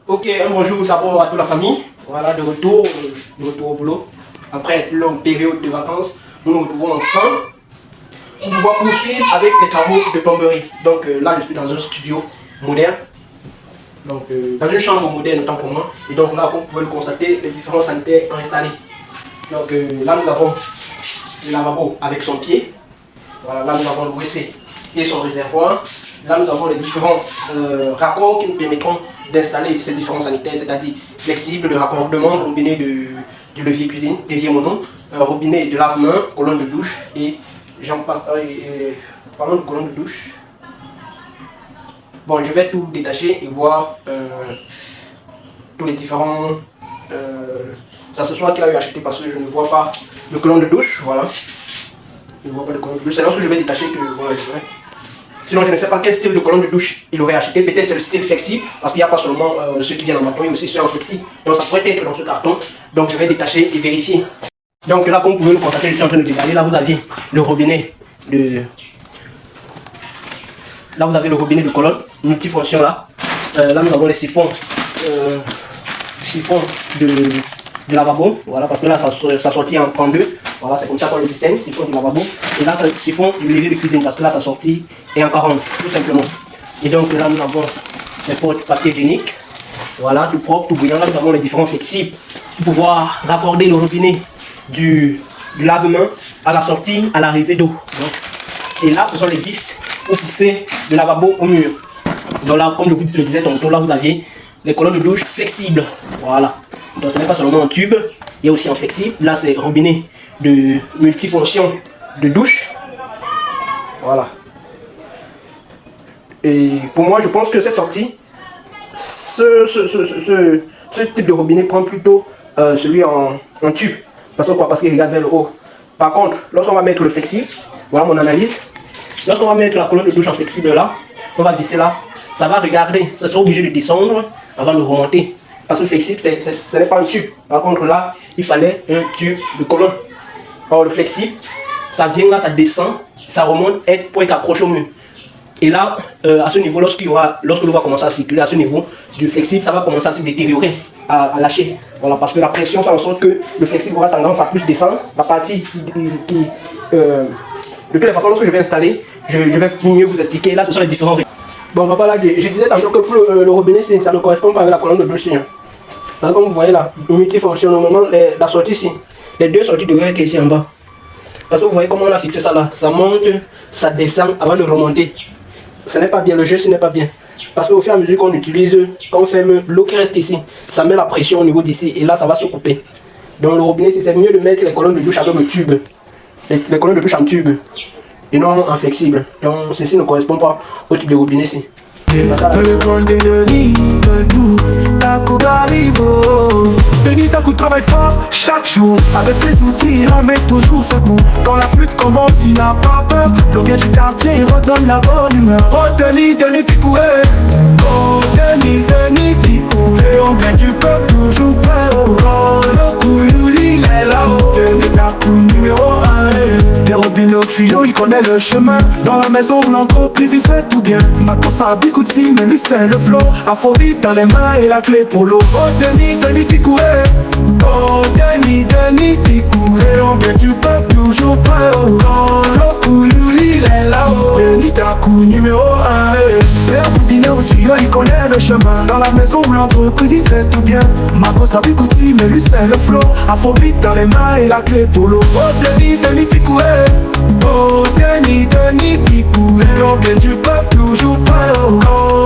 Ok, un bonjour d'abord à toute la famille. Voilà, de retour au boulot. Après une longue période de vacances, nous nous retrouvons ensemble pour pouvoir poursuivre avec les travaux de plomberie. Donc là, je suis dans un studio moderne. Donc dans une chambre moderne autant pour moi. Et donc là, comme vous pouvez le constater, les différents sanitaires installés. Donc là, nous avons le lavabo avec son pied. Voilà, là, nous avons le WC et son réservoir. Là, nous avons les différents raccords qui nous permettront d'installer ces différents sanitaires, c'est-à-dire flexible, de raccordement, robinet du levier cuisine, d'évier mono, robinet de lave-main, colonne de douche et j'en passe. Parlons de colonne de douche. Bon, je vais tout détacher et voir tous les différents accessoires qu'il a eu acheté parce que je ne vois pas le colonne de douche. Voilà. Je ne vois pas le colonne de douche. C'est lorsque je vais détacher que voilà, je verrai. Sinon, je ne sais pas quel style de colonne de douche il aurait acheté. Peut-être c'est le style flexible, parce qu'il n'y a pas seulement ceux qui viennent en bâton, il y a aussi ceux en flexible. Donc ça pourrait être dans ce carton. Donc je vais détacher et vérifier. Donc là, comme vous pouvez le constater, je suis en train de détailler. Là, vous avez le robinet de... Là, vous avez le robinet de colonne, multifonction là. Là, nous avons les siphons de lavabo. Voilà, parce que là, ça sortit en 32. Voilà, c'est comme ça qu'on le distingue, siphon du lavabo. Et là, c'est le siphon du levier de cuisine, parce que là, ça sortit et en 40, tout simplement. Et donc là, nous avons les portes papier hygiénique. Voilà, tout propre, tout brillant. Là, nous avons les différents flexibles pour pouvoir raccorder le robinet du lave-main à la sortie, à l'arrivée d'eau. Et là, ce sont les vis pour fixer le lavabo au mur. Donc là, comme je vous le disais tantôt, là, vous aviez les colonnes de douche flexibles. Voilà. Donc ce n'est pas seulement en tube, il y a aussi en flexible. Là, c'est robinet de multifonction de douche. Voilà. Et pour moi, je pense que c'est sorti. Ce type de robinet prend plutôt celui en tube. Parce que quoi? Parce qu'il regarde vers le haut. Par contre, lorsqu'on va mettre le flexible, voilà mon analyse. Lorsqu'on va mettre la colonne de douche en flexible là, on va visser là. Ça va regarder, ça sera obligé de descendre avant de remonter. Parce que le flexible, ce n'est pas un tube. Par contre là, il fallait un tube de colonne. Or le flexible, ça vient là, ça descend, ça remonte pour être accroché au mur. Et là, à ce niveau, lorsque l'eau va commencer à circuler, à ce niveau du flexible, ça va commencer à se détériorer, à lâcher. Voilà, parce que la pression, ça en sorte que le flexible aura tendance à plus descendre. La partie de toutes les façons, lorsque je vais installer, je vais mieux vous expliquer. Là, ce sont les différents. Bon, papa, là, je disais tantôt que pour le robinet, ça ne correspond pas avec la colonne de douche. Comme vous voyez là, multifonction, normalement, la sortie ici, les deux sorties devraient être ici en bas. Parce que vous voyez comment on a fixé ça là, ça monte, ça descend avant de remonter. Ce n'est pas bien, le jeu ce n'est pas bien. Parce qu'au fur et à mesure qu'on utilise, qu'on ferme, l'eau qui reste ici, ça met la pression au niveau d'ici et là ça va se couper. Donc le robinet, c'est mieux de mettre les colonnes de douche avec le tube. Les colonnes de douche en tube et non en flexible. Donc ceci ne correspond pas au type de robinet ici. Denis Takou travaille fort chaque jour. Avec ses outils, il en met toujours ce mot. Quand la flûte commence, il n'a pas peur. L'ambiance du quartier, il redonne la bonne humeur. Oh Denis Picoué. Oh Denis Picoué. On gagne du peuple toujours prêt. Oh le coulouli, il est là-haut. Denis Takou numéro 1. Des robinets au tuyau, il connaît le chemin. Dans la maison, l'entreprise, il fait tout bien. Maintenant ça a beaucoup de signes, mais lui c'est le flow. Afrobeat dans les mains et la clé pour l'eau. Oh Denis Picoué. Oh Denis Picoué. On vient du peuple toujours prêt. Oh le coulouli, il est là-haut. Denis Takou numéro 1. Des robinets au tuyau, il connaît le chemin. Dans la maison, l'entreprise, il fait tout bien. Maintenant ça a beaucoup de signes, mais lui c'est le flow. Afrobeat dans les mains et la clé pour l'eau. Oh Denis Picoué. Oh Denis Picoué. On vient du peuple toujours prêt. Oh